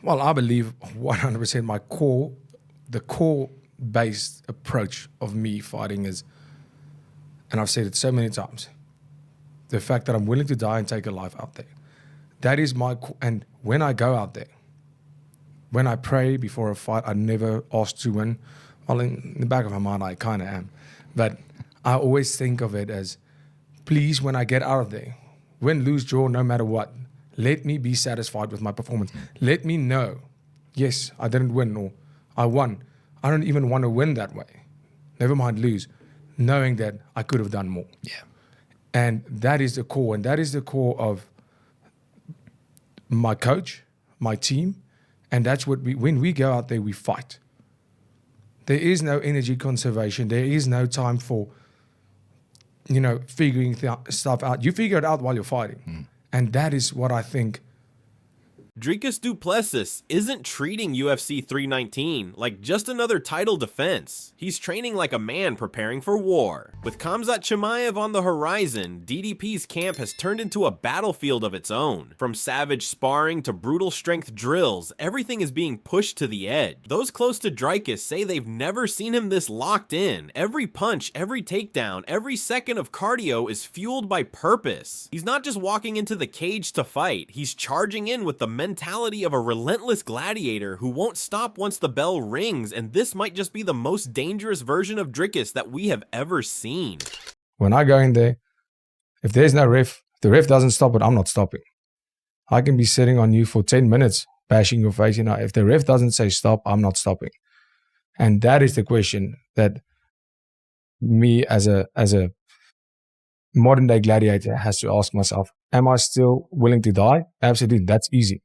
Well, I believe 100% the core-based approach of me fighting is, and I've said it so many times, the fact that I'm willing to die and take a life out there. That is and when I go out there, when I pray before a fight, I never ask to win. Well, in the back of my mind, I kind of am. But I always think of it as, please, when I get out of there, win, lose, draw, no matter what, let me be satisfied with my performance. Let me know, yes, I didn't win or I won. I don't even want to win that way. Never mind lose, knowing that I could have done more. Yeah. And that is the core. And that is the core of my coach, my team. And that's what when we go out there, we fight. There is no energy conservation. There is no time for, figuring stuff out. You figure it out while you're fighting. And that is what I think. Dricus Du Plessis isn't treating UFC 319 like just another title defense. He's training like a man preparing for war. With Khamzat Chimaev on the horizon, DDP's camp has turned into a battlefield of its own. From savage sparring to brutal strength drills, everything is being pushed to the edge. Those close to Dricus say they've never seen him this locked in. Every punch, every takedown, every second of cardio is fueled by purpose. He's not just walking into the cage to fight, he's charging in with the mentality of a relentless gladiator who won't stop once the bell rings, and this might just be the most dangerous version of Dricus that we have ever seen. When I go in there, if there's no ref, if the ref doesn't stop it, I'm not stopping. I can be sitting on you for 10 minutes, bashing your face. If the ref doesn't say stop, I'm not stopping. And that is the question that me as a modern day gladiator has to ask myself. Am I still willing to die? Absolutely, that's easy.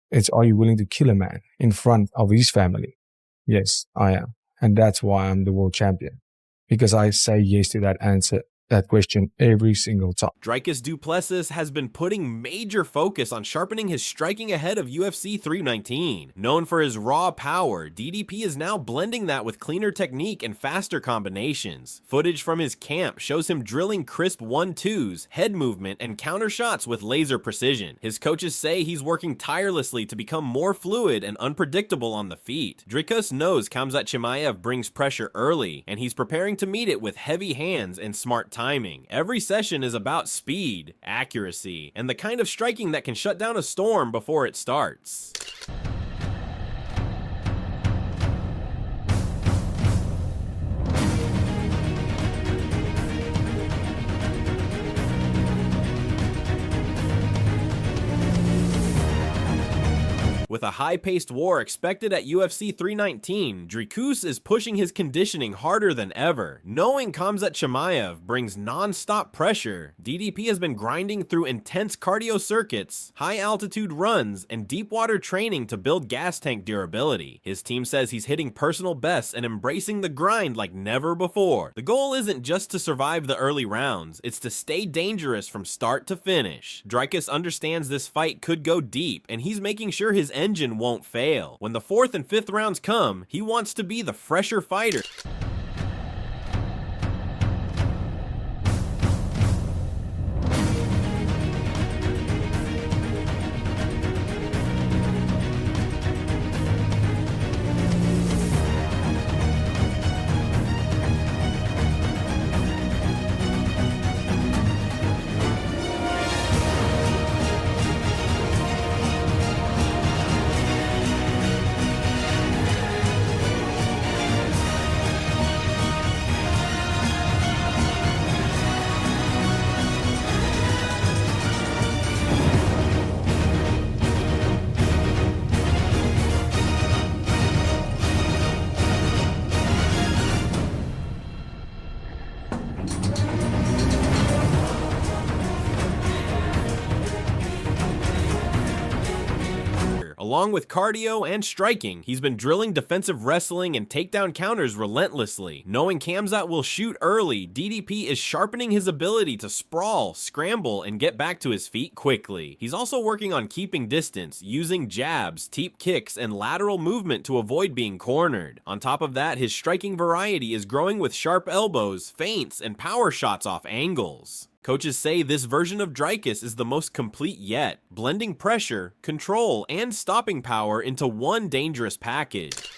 It's, are you willing to kill a man in front of his family? Yes, I am. And that's why I'm the world champion. Because I say yes to that answer, that question every single time. Dricus Du Plessis has been putting major focus on sharpening his striking ahead of UFC 319. Known for his raw power, DDP is now blending that with cleaner technique and faster combinations. Footage from his camp shows him drilling crisp 1-2s, head movement, and counter shots with laser precision. His coaches say he's working tirelessly to become more fluid and unpredictable on the feet. Dricus knows Khamzat Chimaev brings pressure early, and he's preparing to meet it with heavy hands and smart timing. Every session is about speed, accuracy, and the kind of striking that can shut down a storm before it starts. With a high-paced war expected at UFC 319, Dricus is pushing his conditioning harder than ever. Knowing Khamzat Chimaev brings non-stop pressure, DDP has been grinding through intense cardio circuits, high-altitude runs, and deep-water training to build gas tank durability. His team says he's hitting personal bests and embracing the grind like never before. The goal isn't just to survive the early rounds, it's to stay dangerous from start to finish. Dricus understands this fight could go deep, and he's making sure his engine won't fail. When the 4th and 5th rounds come, he wants to be the fresher fighter. Along with cardio and striking, he's been drilling defensive wrestling and takedown counters relentlessly. Knowing Khamzat will shoot early, DDP is sharpening his ability to sprawl, scramble, and get back to his feet quickly. He's also working on keeping distance, using jabs, teep kicks, and lateral movement to avoid being cornered. On top of that, his striking variety is growing with sharp elbows, feints, and power shots off angles. Coaches say this version of Dricus is the most complete yet, blending pressure, control, and stopping power into one dangerous package.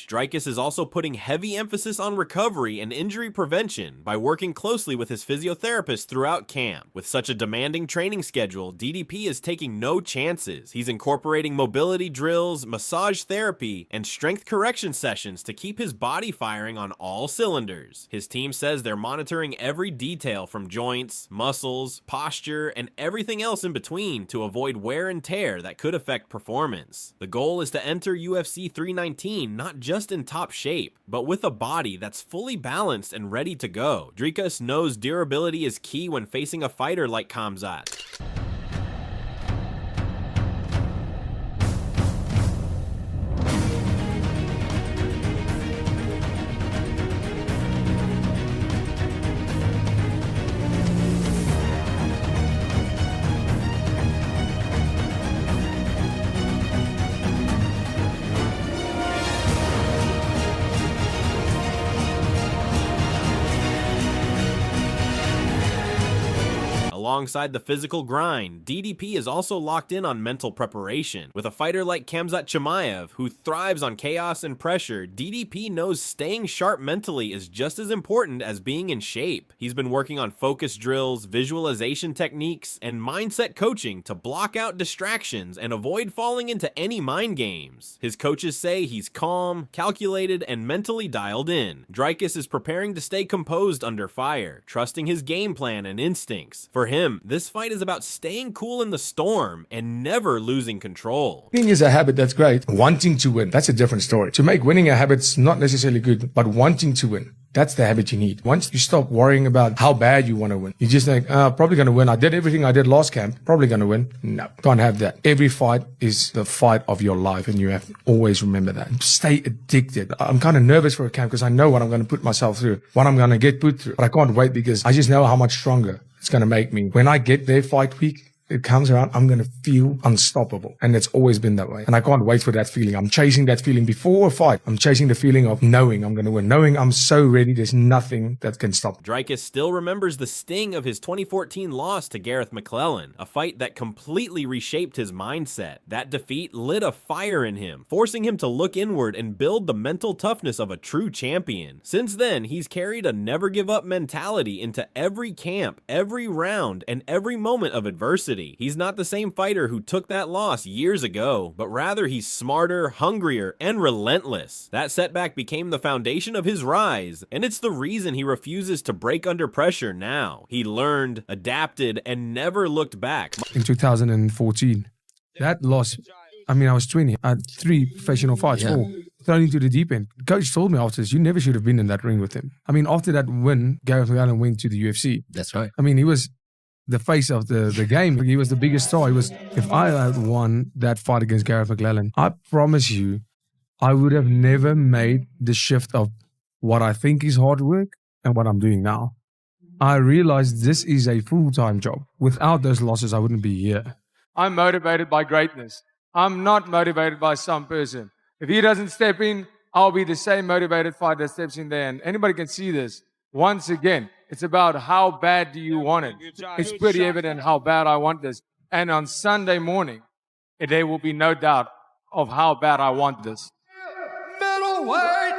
Dricus is also putting heavy emphasis on recovery and injury prevention by working closely with his physiotherapist throughout camp. With such a demanding training schedule, DDP is taking no chances. He's incorporating mobility drills, massage therapy, and strength correction sessions to keep his body firing on all cylinders. His team says they're monitoring every detail from joints, muscles, posture, and everything else in between to avoid wear and tear that could affect performance. The goal is to enter UFC 319 not just in top shape, but with a body that's fully balanced and ready to go. Dricus knows durability is key when facing a fighter like Khamzat. Alongside the physical grind, DDP is also locked in on mental preparation. With a fighter like Khamzat Chimaev, who thrives on chaos and pressure, DDP knows staying sharp mentally is just as important as being in shape. He's been working on focus drills, visualization techniques, and mindset coaching to block out distractions and avoid falling into any mind games. His coaches say he's calm, calculated, and mentally dialed in. Dricus is preparing to stay composed under fire, trusting his game plan and instincts. For him, this fight is about staying cool in the storm and never losing control. Winning is a habit, that's great. Wanting to win, that's a different story. To make winning a habit's not necessarily good, but wanting to win, that's the habit you need. Once you stop worrying about how bad you want to win, you just think, probably going to win. I did everything I did last camp, probably going to win. No, can't have that. Every fight is the fight of your life, and you have to always remember that. Stay addicted. I'm kind of nervous for a camp because I know what I'm going to put myself through, what I'm going to get put through. But I can't wait because I just know how much stronger it's going to make me. When I get there fight week, it comes around, I'm going to feel unstoppable. And it's always been that way. And I can't wait for that feeling. I'm chasing that feeling before a fight. I'm chasing the feeling of knowing I'm going to win, knowing I'm so ready, there's nothing that can stop. Dricus still remembers the sting of his 2014 loss to Gareth McClellan, a fight that completely reshaped his mindset. That defeat lit a fire in him, forcing him to look inward and build the mental toughness of a true champion. Since then, he's carried a never give up mentality into every camp, every round, and every moment of adversity. He's not the same fighter who took that loss years ago, but rather he's smarter, hungrier, and relentless. That setback became the foundation of his rise, and it's the reason he refuses to break under pressure now. He learned, adapted, and never looked back. In 2014, that loss, I mean, I was 20. I had 3 professional fights, 4. Thrown into the deep end. The coach told me after this, you never should have been in that ring with him. I mean, after that win, Gareth McClellan went to the UFC. That's right. I mean, he was the face of the game. He was the biggest star. If I had won that fight against Gareth McClellan, I promise you, I would have never made the shift of what I think is hard work and what I'm doing now. I realized this is a full-time job. Without those losses, I wouldn't be here. I'm motivated by greatness. I'm not motivated by some person. If he doesn't step in, I'll be the same motivated fighter that steps in there. And anybody can see this. Once again, it's about how bad do you want it. It's pretty evident how bad I want this. And on Sunday morning, there will be no doubt of how bad I want this. Middleweight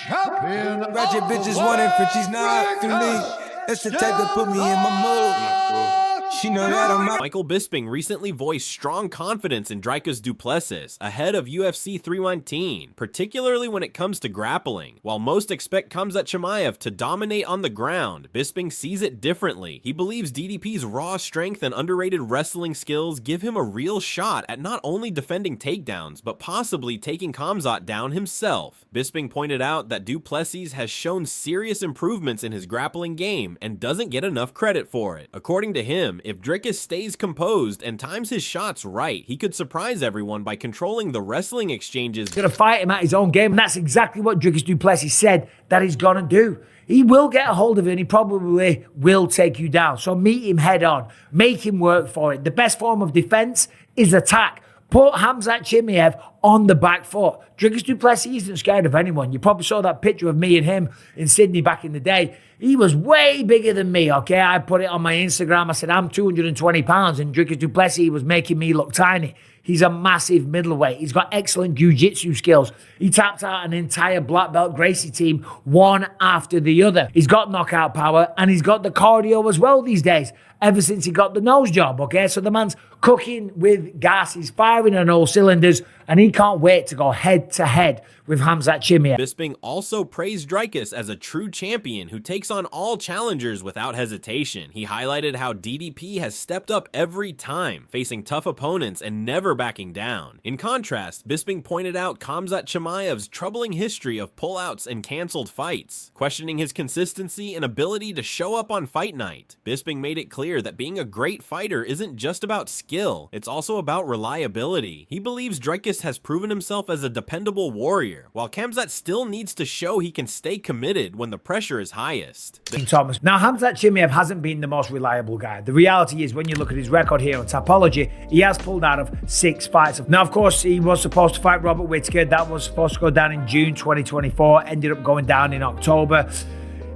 champion. Ratchet bitches wanting Frenchies not through me. That's the type that put me in my mood. She know that I'm Michael Bisping recently voiced strong confidence in Dricus Du Plessis ahead of UFC 319, particularly when it comes to grappling. While most expect Khamzat Chimaev to dominate on the ground, Bisping sees it differently. He believes DDP's raw strength and underrated wrestling skills give him a real shot at not only defending takedowns, but possibly taking Khamzat down himself. Bisping pointed out that Du Plessis has shown serious improvements in his grappling game and doesn't get enough credit for it. According to him, if Dricus stays composed and times his shots right, he could surprise everyone by controlling the wrestling exchanges. He's going to fight him at his own game, and that's exactly what Dricus Du Plessis said that he's going to do. He will get a hold of it, and he probably will take you down. So meet him head on. Make him work for it. The best form of defense is attack. Put Khamzat Chimaev on the back foot. Dricus Du Plessis isn't scared of anyone. You probably saw that picture of me and him in Sydney back in the day. He was way bigger than me, okay? I put it on my Instagram. I said, I'm 220 pounds, and Dricus Du Plessis was making me look tiny. He's a massive middleweight. He's got excellent jiu-jitsu skills. He tapped out an entire black belt Gracie team one after the other. He's got knockout power, and he's got the cardio as well these days, ever since he got the nose job, okay? So the man's cooking with gas. He's firing on all cylinders, and he can't wait to go head-to-head with Khamzat Chimaev. Bisping also praised Dricus as a true champion who takes on all challengers without hesitation. He highlighted how DDP has stepped up every time, facing tough opponents and never backing down. In contrast, Bisping pointed out Khamzat Chimaev's troubling history of pullouts and canceled fights, questioning his consistency and ability to show up on fight night. Bisping made it clear that being a great fighter isn't just about skill, it's also about reliability. He believes Dricus has proven himself as a dependable warrior, while Khamzat still needs to show he can stay committed when the pressure is highest. Thomas. Now, Khamzat Chimaev hasn't been the most reliable guy. The reality is, when you look at his record here on Tapology, he has pulled out of 6 fights. Now, of course, he was supposed to fight Robert Whittaker. That was supposed to go down in June 2024, ended up going down in October.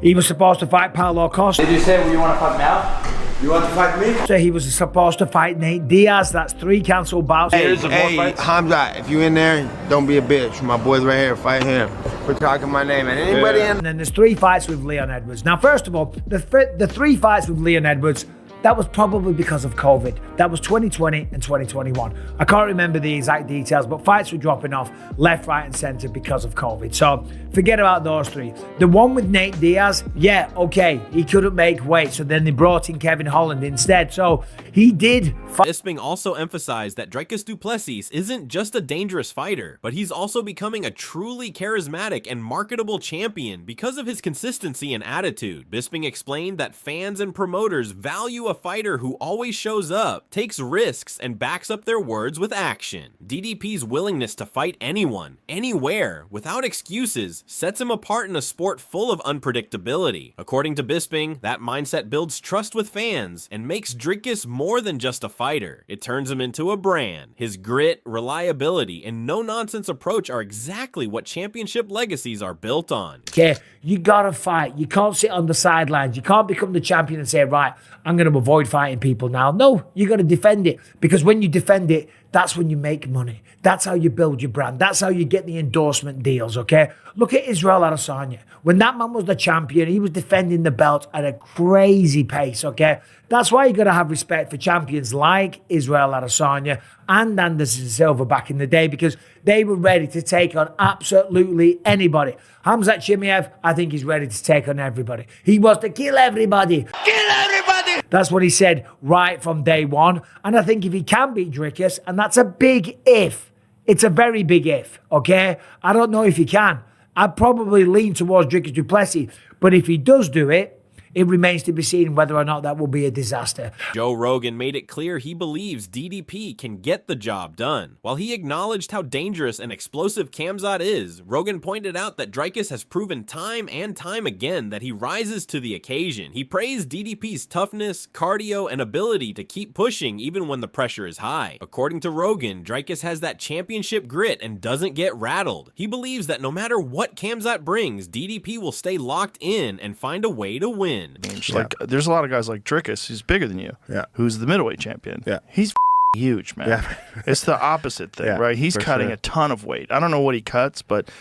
He was supposed to fight Paulo Costa. Did you say you want to fight now? You want to fight me? So he was supposed to fight Nate Diaz. That's 3 cancelled bouts. Hey, Khamzat, if you in there, don't be a bitch. My boy's right here, fight him. We're talking my name, and anybody in. And then there's 3 fights with Leon Edwards. Now, first of all, the 3 fights with Leon Edwards, that was probably because of COVID. That was 2020 and 2021. I can't remember the exact details, but fights were dropping off left, right, and center because of COVID. So forget about those 3. The one with Nate Diaz, yeah, okay, he couldn't make weight, so then they brought in Kevin Holland instead. So he did fight. Bisping also emphasized that Dricus Du Plessis isn't just a dangerous fighter, but he's also becoming a truly charismatic and marketable champion because of his consistency and attitude. Bisping explained that fans and promoters value a fighter who always shows up, takes risks, and backs up their words with action. DDP's willingness to fight anyone, anywhere, without excuses, sets him apart in a sport full of unpredictability. According to Bisping, that mindset builds trust with fans and makes Dricus more than just a fighter. It turns him into a brand. His grit, reliability, and no-nonsense approach are exactly what championship legacies are built on. Okay, you gotta fight. You can't sit on the sidelines. You can't become the champion and say, right, I'm gonna avoid fighting people now. No, you gotta defend it, because when you defend it, that's when you make money. That's how you build your brand. That's how you get the endorsement deals, okay? Look at Israel Adesanya. When that man was the champion, he was defending the belt at a crazy pace, okay? That's why you got to have respect for champions like Israel Adesanya and Anderson Silva back in the day, because they were ready to take on absolutely anybody. Khamzat Chimaev, I think he's ready to take on everybody. He wants to kill everybody. Kill everybody! That's what he said right from day one. And I think if he can beat Dricus, and that's a big if, it's a very big if, okay? I don't know if he can. I'd probably lean towards Dricus Du Plessis, but if he does do it, it remains to be seen whether or not that will be a disaster. Joe Rogan made it clear he believes DDP can get the job done. While he acknowledged how dangerous and explosive Khamzat is, Rogan pointed out that Dricus has proven time and time again that he rises to the occasion. He praised DDP's toughness, cardio, and ability to keep pushing even when the pressure is high. According to Rogan, Dricus has that championship grit and doesn't get rattled. He believes that no matter what Khamzat brings, DDP will stay locked in and find a way to win. Like, there's a lot of guys like Dricus, who's bigger than you, who's the middleweight champion. He's huge, man. It's the opposite thing, right? He's cutting a ton of weight. I don't know what he cuts, but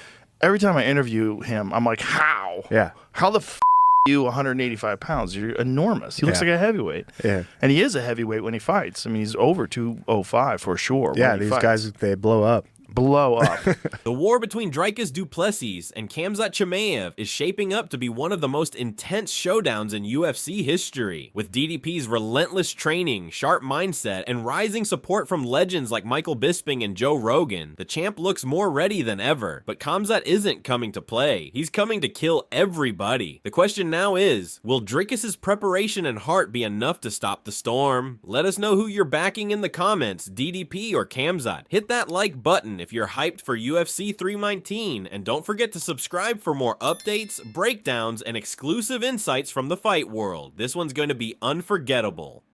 every time I interview him, I'm like, how? How the you 185 pounds. You're enormous. He looks like a heavyweight. Yeah. And he is a heavyweight when he fights. I mean, he's over 205 for sure. Yeah, these guys, they blow up. Blow up. The war between Dricus Du Plessis and Khamzat Chimaev is shaping up to be one of the most intense showdowns in UFC history. With DDP's relentless training, sharp mindset, and rising support from legends like Michael Bisping and Joe Rogan, the champ looks more ready than ever. But Khamzat isn't coming to play. He's coming to kill everybody. The question now is, will Dricus' preparation and heart be enough to stop the storm? Let us know who you're backing in the comments, DDP or Khamzat. Hit that like button if you're hyped for UFC 319, and don't forget to subscribe for more updates, breakdowns, and exclusive insights from the fight world. This one's going to be unforgettable.